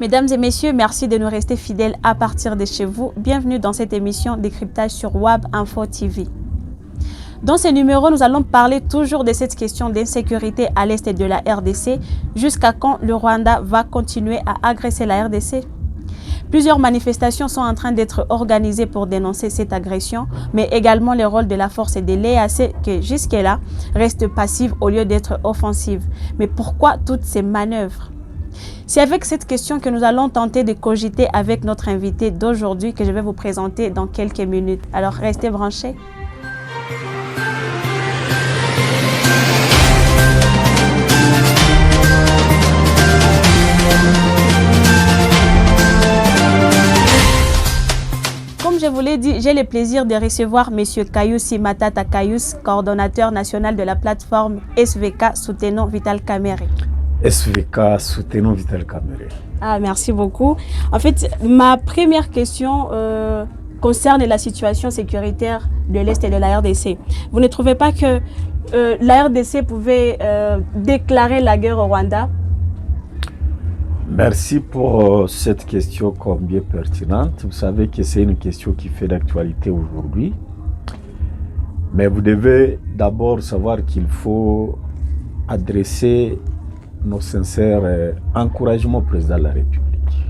Mesdames et messieurs, merci de nous rester fidèles à partir de chez vous. Bienvenue dans cette émission Décryptage sur WAB Info TV. Dans ce numéro, nous allons parler toujours de cette question d'insécurité à l'est de la RDC. Jusqu'à quand le Rwanda va continuer à agresser la RDC? Plusieurs manifestations sont en train d'être organisées pour dénoncer cette agression, mais également le rôle de la force de l'EAC qui jusque-là reste passive au lieu d'être offensive. Mais pourquoi toutes ces manœuvres? C'est avec cette question que nous allons tenter de cogiter avec notre invité d'aujourd'hui que je vais vous présenter dans quelques minutes. Alors restez branchés. Comme je vous l'ai dit, j'ai le plaisir de recevoir M. Kayus Matata Kayus, coordonnateur national de la plateforme SVK Soutenons Vital Kamerhe. SVK Soutenons Vital Kamerhe. Ah, merci beaucoup. En fait, ma première question concerne la situation sécuritaire de l'Est et de la RDC. Vous ne trouvez pas que la RDC pouvait déclarer la guerre au Rwanda? Merci pour cette question combien pertinente. Vous savez que c'est une question qui fait d'actualité aujourd'hui. Mais vous devez d'abord savoir qu'il faut adresser nos sincères encouragements au président de la République.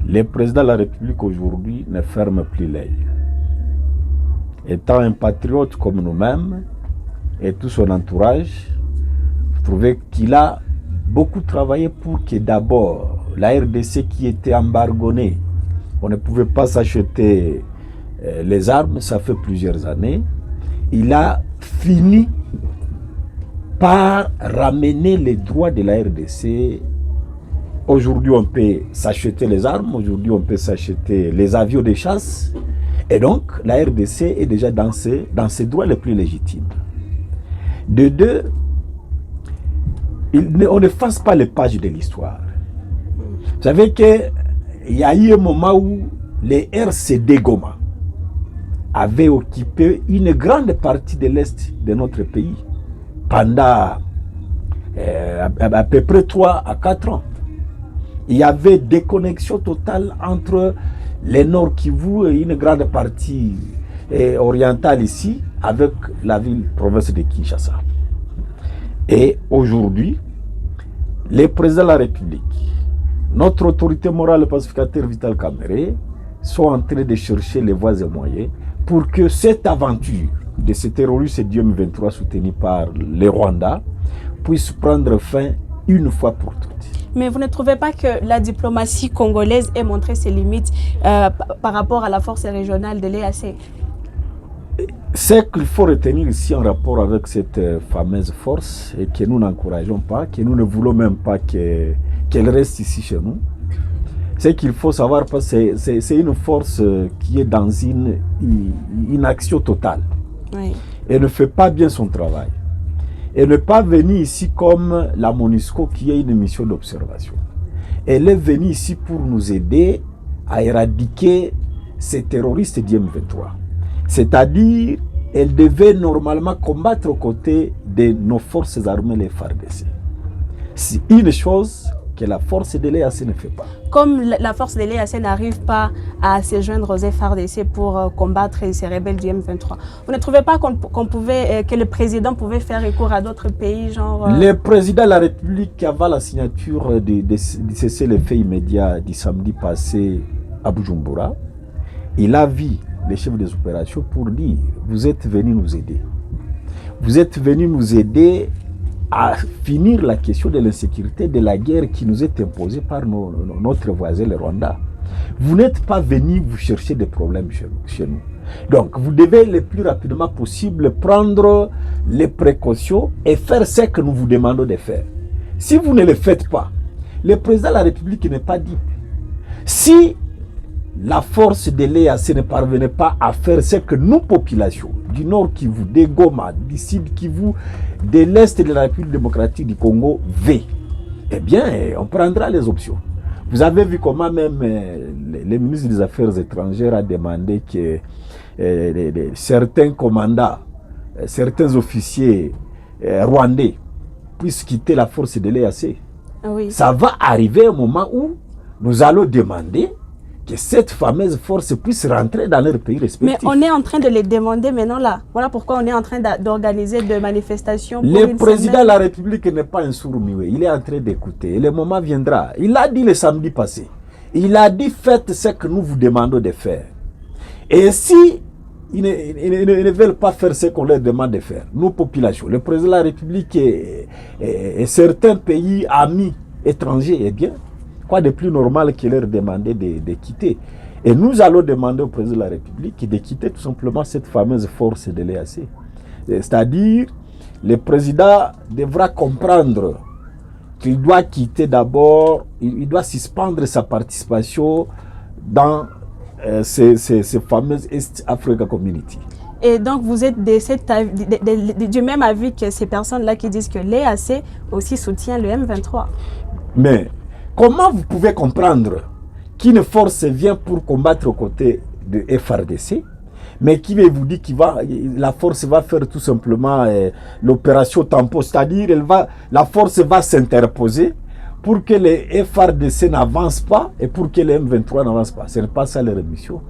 Le président de la République aujourd'hui ne ferme plus l'œil. Étant un patriote comme nous-mêmes et tout son entourage, vous trouvez qu'il a beaucoup travaillé pour que d'abord la RDC qui était embargonnée, on ne pouvait pas s'acheter les armes, ça fait plusieurs années. Il a fini par ramener les droits de la RDC. Aujourd'hui, on peut s'acheter les armes, aujourd'hui, on peut s'acheter les avions de chasse. Et donc, la RDC est déjà dans ses droits les plus légitimes. De deux, on ne fasse pas les pages de l'histoire. Vous savez qu'il y a eu un moment où les RCD Goma avaient occupé une grande partie de l'Est de notre pays pendant à peu près 3 à 4 ans. Il y avait déconnexion totale entre le Nord Kivu et une grande partie orientale ici avec la province de Kinshasa. Et aujourd'hui, les présidents de la République, notre autorité morale, le pacificateur Vital Kamerhe, sont en train de chercher les voies et moyens pour que cette aventure de ces terroristes du M23 soutenus par le Rwanda puisse prendre fin une fois pour toutes. Mais vous ne trouvez pas que la diplomatie congolaise ait montré ses limites par rapport à la force régionale de l'EAC? Ce qu'il faut retenir ici en rapport avec cette fameuse force et que nous n'encourageons pas, que nous ne voulons même pas qu'elle reste ici chez nous, c'est qu'il faut savoir que c'est une force qui est dans une action totale. Oui. Elle ne fait pas bien son travail. Elle n'est pas venue ici comme la MONUSCO qui est une mission d'observation. Elle est venue ici pour nous aider à éradiquer ces terroristes du M23. C'est-à-dire, elle devait normalement combattre aux côtés de nos forces armées, les FARDC. C'est une chose que la force de l'EAC ne fait pas. Comme la force de l'EAC n'arrive pas à se joindre aux FARDC pour combattre ces rebelles du M23, vous ne trouvez pas que le président pouvait faire recours à d'autres pays, genre... Le président de la République, avant la signature de cessez-le-feu immédiat du samedi passé à Bujumbura, il a vu les chefs des opérations pour dire « Vous êtes venus nous aider. Vous êtes venus nous aider à finir la question de l'insécurité, de la guerre qui nous est imposée par notre voisin, le Rwanda. Vous n'êtes pas venus vous chercher des problèmes chez nous. Donc, vous devez le plus rapidement possible prendre les précautions et faire ce que nous vous demandons de faire. Si vous ne le faites pas, le président de la République n'est pas dit. Si la force de l'EAC ne parvenait pas à faire ce que nous, populations du Nord Kivu, de Goma, du Sud Kivu, de l'Est de la République démocratique du Congo, veut, eh bien, on prendra les options. Vous avez vu comment même le ministre des Affaires étrangères a demandé que certains commandants, certains officiers rwandais puissent quitter la force de l'EAC. Oui. Ça va arriver un moment où nous allons demander que cette fameuse force puisse rentrer dans leur pays respectif. Mais on est en train de les demander maintenant là. Voilà pourquoi on est en train d'organiser des manifestations. Le président de la République n'est pas un sourd-muet. Il est en train d'écouter. Et le moment viendra. Il a dit le samedi passé. Il a dit faites ce que nous vous demandons de faire. Et si ils ne veulent pas faire ce qu'on leur demande de faire, nous, populations, le président de la République et certains pays amis étrangers, eh bien, quoi de plus normal que leur demander de quitter. Et nous allons demander au président de la République de quitter tout simplement cette fameuse force de l'EAC. C'est-à-dire, le président devra comprendre qu'il doit quitter d'abord, il doit suspendre sa participation dans ces fameuses East Africa Community. Et donc, vous êtes du même avis que ces personnes-là qui disent que l'EAC aussi soutient le M23. Mais comment vous pouvez comprendre qu'une force vient pour combattre aux côtés de FARDC, mais qui vous dit que la force va faire tout simplement l'opération tampon, c'est-à-dire la force va s'interposer pour que les FARDC n'avancent pas et pour que les M23 n'avancent pas. Ce n'est pas ça leur mission.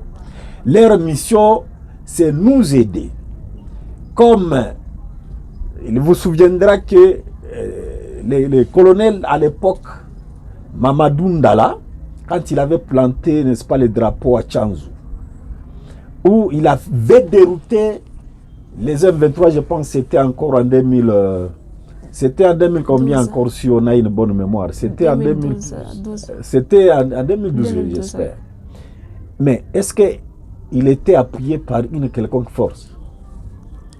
Leur mission, c'est nous aider. Comme il vous souviendra que les colonels à l'époque, Mamadou Ndala, quand il avait planté, n'est-ce pas, les drapeaux à Tchanzu, où il avait dérouté les M23, je pense que c'était encore en 2000. C'était en 2000 combien 12. Encore si on a une bonne mémoire. C'était en 2012. C'était en 2012, j'espère. Mais est-ce qu'il était appuyé par une quelconque force?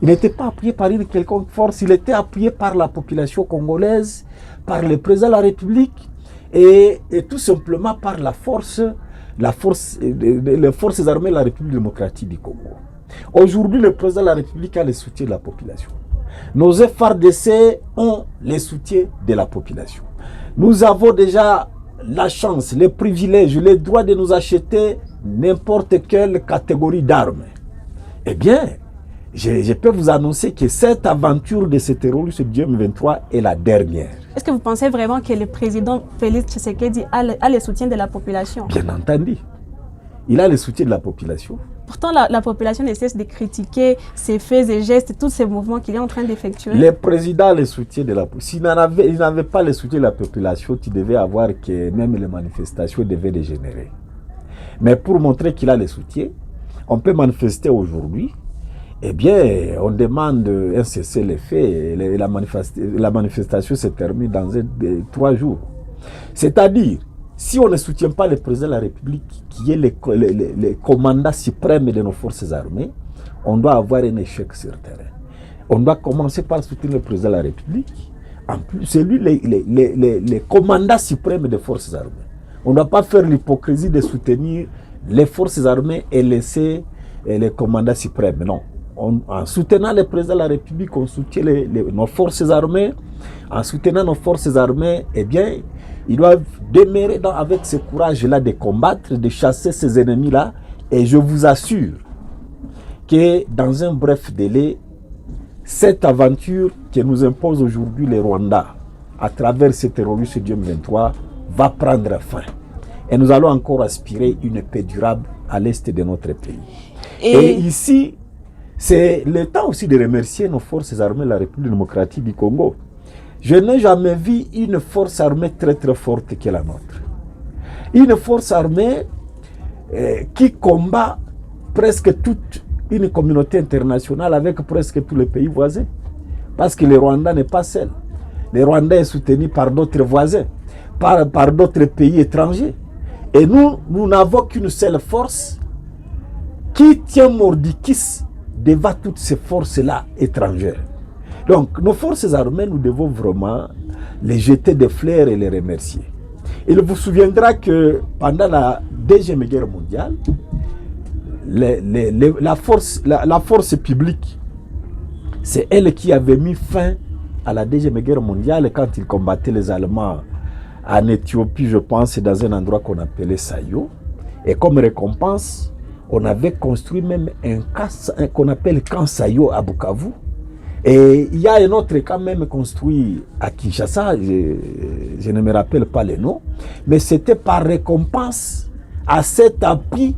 Il n'était pas appuyé par une quelconque force, il était appuyé par la population congolaise, par le président de la République et tout simplement par les forces armées de la République démocratique du Congo. Aujourd'hui, le président de la République a le soutien de la population. Nos FARDC ont le soutien de la population. Nous avons déjà la chance, le privilège, le droit de nous acheter n'importe quelle catégorie d'armes. Eh bien, je peux vous annoncer que cette aventure de ce terroriste du M23 est la dernière. Est-ce que vous pensez vraiment que le président Félix Tshisekedi a le soutien de la population? Bien entendu. Il a le soutien de la population. Pourtant, la population ne cesse de critiquer ses faits et gestes, tous ces mouvements qu'il est en train d'effectuer. Le président a le soutien de la population. S'il n'avait pas le soutien de la population, tu devais avoir que même les manifestations devaient dégénérer. Mais pour montrer qu'il a le soutien, on peut manifester aujourd'hui. Eh bien, on demande un cessez-le-feu. La manifestation se termine dans 3 jours. C'est-à-dire, si on ne soutient pas le président de la République, qui est le commandant suprême de nos forces armées, on doit avoir un échec sur le terrain. On doit commencer par soutenir le président de la République. En plus, c'est lui le commandant suprême des forces armées. On ne doit pas faire l'hypocrisie de soutenir les forces armées et laisser les commandants suprêmes. Non. En soutenant le président de la République, on soutient nos forces armées. En soutenant nos forces armées, eh bien, ils doivent demeurer avec ce courage-là de combattre, de chasser ces ennemis-là. Et je vous assure que dans un bref délai, cette aventure que nous impose aujourd'hui les Rwandais à travers ces terroristes du M23 va prendre fin. Et nous allons encore aspirer une paix durable à l'est de notre pays. Et ici, c'est le temps aussi de remercier nos forces armées de la République démocratique du Congo. Je n'ai jamais vu une force armée très très forte que la nôtre. Une force armée qui combat presque toute une communauté internationale avec presque tous les pays voisins. Parce que le Rwanda n'est pas seul. Le Rwanda est soutenu par d'autres voisins, par d'autres pays étrangers. Et nous n'avons qu'une seule force qui tient mordicus devant toutes ces forces-là étrangères. Donc, nos forces armées, nous devons vraiment les jeter des fleurs et les remercier. Il vous souviendra que pendant la Deuxième Guerre mondiale, la force publique, c'est elle qui avait mis fin à la Deuxième Guerre mondiale quand ils combattaient les Allemands en Éthiopie, je pense, dans un endroit qu'on appelait Sayo. Et comme récompense, on avait construit même un camp qu'on appelle camp Sayo à Bukavu. Et il y a un autre quand même construit à Kinshasa, je ne me rappelle pas le nom, mais c'était par récompense à cet appui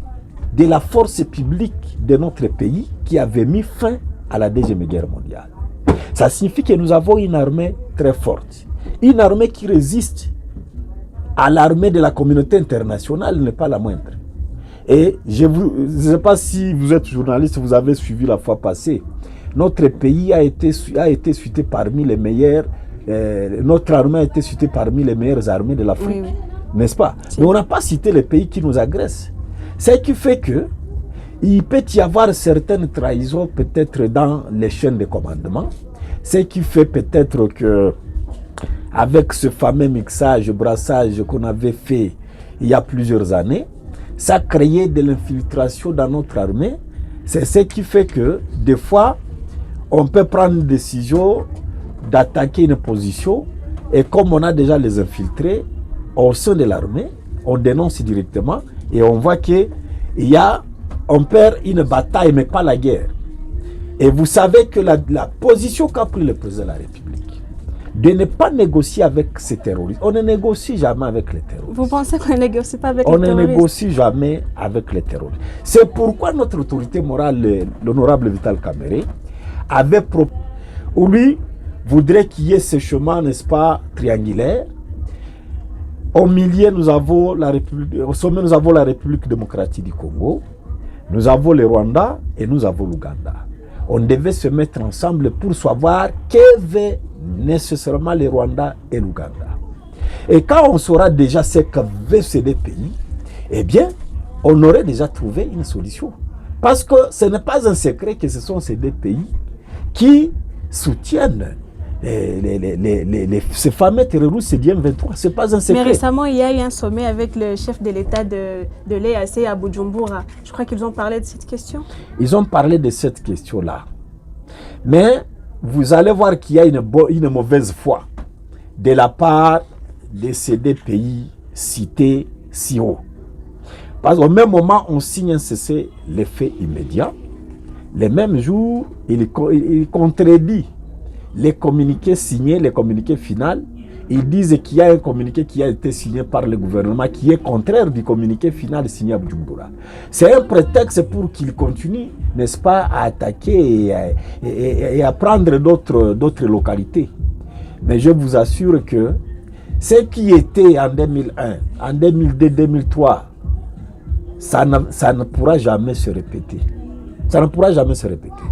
de la force publique de notre pays qui avait mis fin à la Deuxième Guerre mondiale. Ça signifie que nous avons une armée très forte, une armée qui résiste à l'armée de la communauté internationale, n'est pas la moindre. Et je ne sais pas si vous êtes journaliste, vous avez suivi la fois passée, notre pays a été cité parmi les meilleurs, notre armée a été citée parmi les meilleures armées de l'Afrique, oui. N'est-ce pas? Si. Mais on n'a pas cité les pays qui nous agressent. Ce qui fait que il peut y avoir certaines trahisons peut-être dans les chaînes de commandement, ce qui fait peut-être que avec ce fameux mixage, brassage qu'on avait fait il y a plusieurs années, ça créait de l'infiltration dans notre armée. C'est ce qui fait que des fois, on peut prendre une décision d'attaquer une position et comme on a déjà les infiltrés au sein de l'armée, on dénonce directement et on voit on perd une bataille mais pas la guerre. Et vous savez que la position qu'a pris le président de la République de ne pas négocier avec ces terroristes. On ne négocie jamais avec les terroristes. Vous pensez qu'on ne négocie pas avec les terroristes? On ne négocie jamais avec les terroristes. C'est pourquoi notre autorité morale, l'honorable Vital Kamerhe, avait proposé, ou lui voudrait qu'il y ait ce chemin, n'est-ce pas, triangulaire. Au milieu, nous avons la République, au sommet, nous avons la République démocratique du Congo, nous avons le Rwanda et nous avons l'Ouganda. On devait se mettre ensemble pour savoir que veut nécessairement le Rwanda et l'Ouganda. Et quand on saura déjà ce que veulent ces deux pays, eh bien, on aurait déjà trouvé une solution. Parce que ce n'est pas un secret que ce sont ces deux pays qui soutiennent ces fameux terroristes du M23. Ce n'est pas un secret. Mais récemment, il y a eu un sommet avec le chef de l'État de l'EAC à Bujumbura. Je crois qu'ils ont parlé de cette question. Ils ont parlé de cette question-là. Mais vous allez voir qu'il y a une mauvaise foi de la part de ces deux pays cités si haut. Parce qu'au même moment, on signe un cessez-le-feu immédiat. Le même jour, il contredit les communiqués signés, les communiqués finaux. Ils disent qu'il y a un communiqué qui a été signé par le gouvernement qui est contraire du communiqué final signé à Bujumbura. C'est un prétexte pour qu'ils continuent, n'est-ce pas, à attaquer et à prendre d'autres localités. Mais je vous assure que ce qui était en 2001, en 2002, 2003, ça ne pourra jamais se répéter. Ça ne pourra jamais se répéter.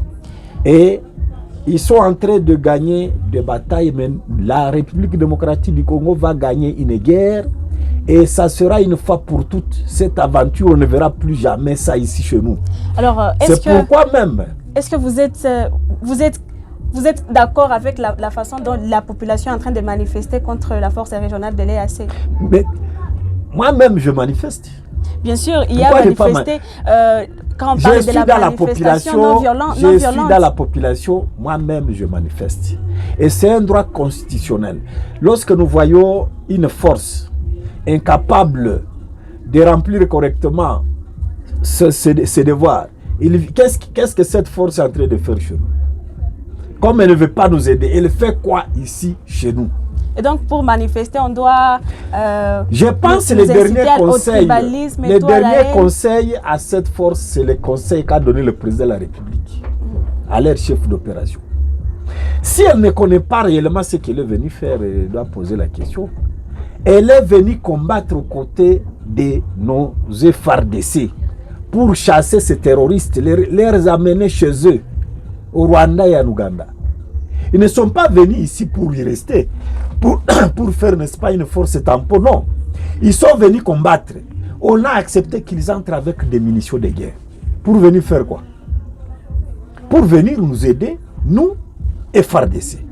Et ils sont en train de gagner des batailles, mais la République démocratique du Congo va gagner une guerre et ça sera une fois pour toutes. Cette aventure, on ne verra plus jamais ça ici chez nous. Alors, pourquoi même. Est-ce que vous êtes d'accord avec la façon dont la population est en train de manifester contre la force régionale de l'EAC? Mais moi-même, je manifeste. Bien sûr, il y a manifesté, quand on parle de la manifestation non violente. Je suis dans la population, moi-même je manifeste. Et c'est un droit constitutionnel. Lorsque nous voyons une force incapable de remplir correctement ses devoirs, qu'est-ce que cette force est en train de faire chez nous? Comme elle ne veut pas nous aider, elle fait quoi ici chez nous? Et donc, pour manifester, on doit... je pense que les derniers conseils à cette force, c'est le conseil qu'a donné le président de la République à leur chef d'opération. Si elle ne connaît pas réellement ce qu'elle est venue faire, elle doit poser la question. Elle est venue combattre aux côtés de nos FARDC pour chasser ces terroristes, les amener chez eux, au Rwanda et en Ouganda. Ils ne sont pas venus ici pour y rester, pour faire, n'est-ce pas, une force tampon, non. Ils sont venus combattre. On a accepté qu'ils entrent avec des munitions de guerre. Pour venir faire quoi? Pour venir nous aider, nous et FARDC.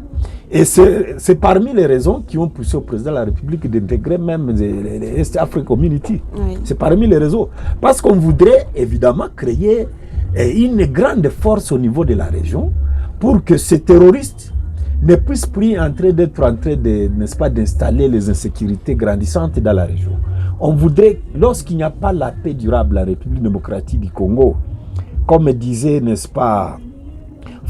Et c'est parmi les raisons qui ont poussé au président de la République d'intégrer même les East African Community. Oui. C'est parmi les raisons. Parce qu'on voudrait évidemment créer une grande force au niveau de la région pour que ces terroristes ne puissent plus d'être en train de, n'est-ce pas, d'installer les insécurités grandissantes dans la région. On voudrait, lorsqu'il n'y a pas la paix durable, la République démocratique du Congo, comme disait, n'est-ce pas,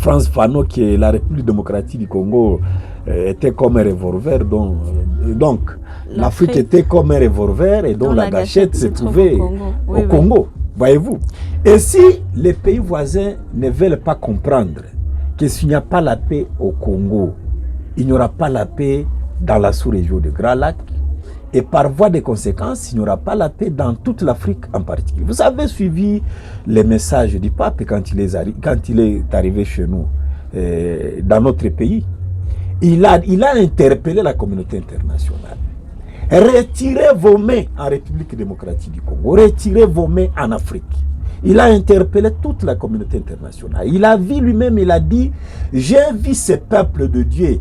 Frantz Fanon, qui est la République démocratique du Congo, était comme un revolver. Donc l'Afrique était comme un revolver et donc la gâchette se trouvait au Congo. Voyez-vous. Et si les pays voisins ne veulent pas comprendre que s'il n'y a pas la paix au Congo, il n'y aura pas la paix dans la sous-région de Grand Lac, et par voie de conséquence, il n'y aura pas la paix dans toute l'Afrique en particulier. Vous avez suivi les messages du pape quand il est arrivé chez nous, dans notre pays. Il a interpellé la communauté internationale. Retirez vos mains en République démocratique du Congo, retirez vos mains en Afrique. Il a interpellé toute la communauté internationale. Il a vu lui-même, il a dit, j'ai vu ces peuples de Dieu,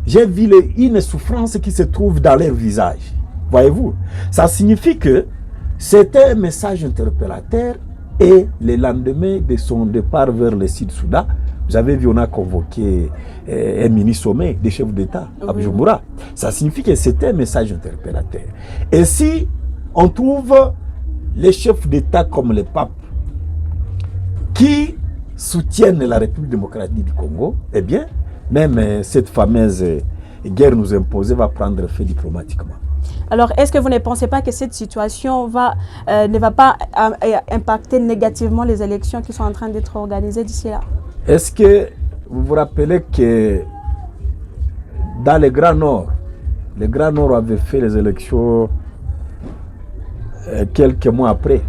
j'ai vu une souffrance qui se trouve dans leur visage. Voyez-vous, ça signifie que c'était un message interpellateur et le lendemain de son départ vers le Sud-Soudan, vous avez vu, on a convoqué un mini-sommet des chefs d'État à Bujumbura. Ça signifie que c'était un message interpellateur. Et si on trouve les chefs d'État comme le pape qui soutiennent la République démocratique du Congo, eh bien, même cette fameuse guerre nous imposée va prendre fin diplomatiquement. Alors, est-ce que vous ne pensez pas que cette situation ne va pas impacter négativement les élections qui sont en train d'être organisées d'ici là? Est-ce que vous vous rappelez que dans le Grand Nord avait fait les élections quelques mois après,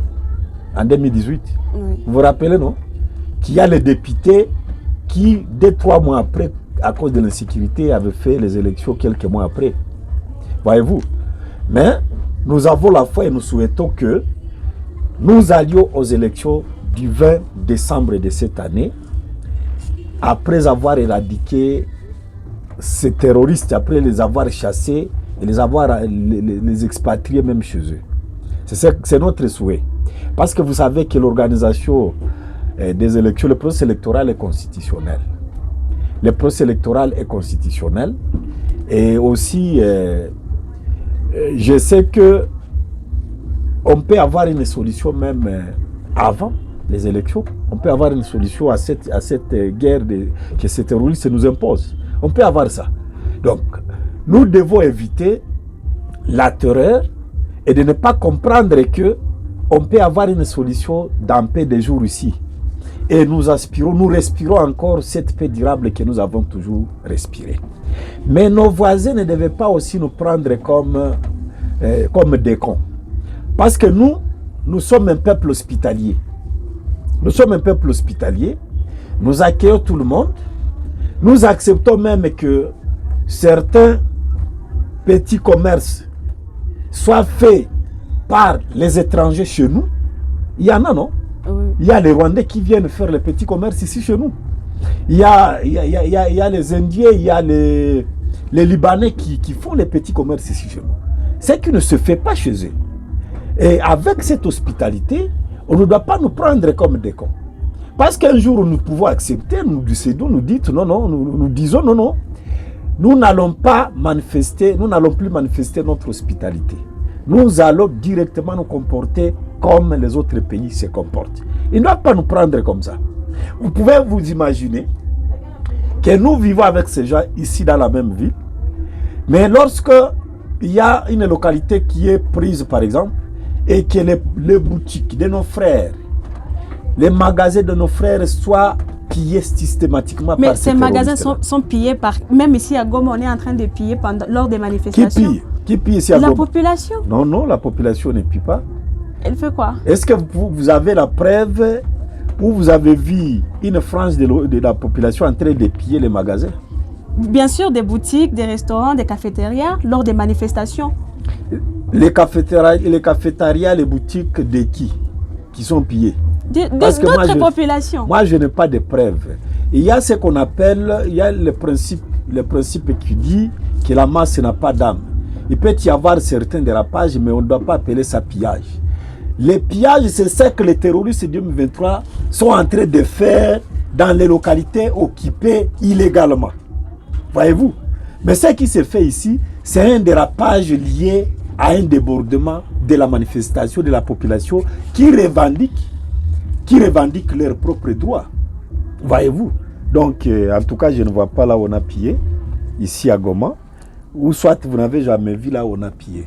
en 2018? Oui. Vous vous rappelez, non? Qu'il y a les députés qui, 2-3 mois après, à cause de l'insécurité, avaient fait les élections quelques mois après. Voyez-vous? Mais nous avons la foi et nous souhaitons que nous allions aux élections du 20 décembre de cette année, après avoir éradiqué ces terroristes, après les avoir chassés et les expatriés même chez eux. C'est notre souhait. Parce que vous savez que l'organisation des élections, le processus électoral est constitutionnel. Le processus électoral est constitutionnel. Et aussi, je sais que on peut avoir une solution même avant les élections. On peut avoir une solution à cette guerre que ces terroristes nous imposent. On peut avoir ça. Donc, nous devons éviter la terreur et de ne pas comprendre que on peut avoir une solution dans peu de jours ici. Et nous respirons encore cette paix durable que nous avons toujours respirée. Mais nos voisins ne devaient pas aussi nous prendre comme des cons. Parce que nous sommes un peuple hospitalier. Nous sommes un peuple hospitalier. Nous accueillons tout le monde. Nous acceptons même que certains petits commerces soient faits par les étrangers chez nous. Il y en a, non? Oui. Il y a les Rwandais qui viennent faire les petits commerces ici chez nous. Il y a les Indiens, il y a les Libanais qui font les petits commerces ici chez nous. C'est qui ne se fait pas chez eux. Et avec cette hospitalité, on ne doit pas nous prendre comme des cons. Parce qu'un jour, nous pouvons accepter, nous décidons, nous disons non. Nous n'allons plus manifester notre hospitalité. Nous allons directement nous comporter comme les autres pays se comportent. Ils ne doivent pas nous prendre comme ça. Vous pouvez vous imaginer que nous vivons avec ces gens ici dans la même ville, mais lorsque il y a une localité qui est prise, par exemple, et que les boutiques de nos frères, les magasins de nos frères soient pillés systématiquement par ces terroristes. Mais ces magasins sont pillés par... Même ici à Goma, on est en train de piller lors des manifestations. Qui pille ici à Goma? La population. Non, la population ne pille pas. Elle fait quoi? Est-ce que vous avez la preuve où vous avez vu une frange de la population en train de piller les magasins? Bien sûr, des boutiques, des restaurants, des cafétérias, lors des manifestations. Les cafétérias, les boutiques de qui sont pillées? D'autres populations. Moi, je n'ai pas de preuves. Il y a ce qu'on appelle, il y a le principe qui dit que la masse n'a pas d'âme. Il peut y avoir certains dérapages, mais on ne doit pas appeler ça pillage. Les pillages, c'est ce que les terroristes de 2023 sont en train de faire dans les localités occupées illégalement. Voyez-vous? Mais ce qui se fait ici, c'est un dérapage lié à un débordement de la manifestation de la population qui revendique leurs propres droits. Voyez-vous? Donc, en tout cas, je ne vois pas là où on a pillé, ici à Goma, ou soit vous n'avez jamais vu là où on a pillé.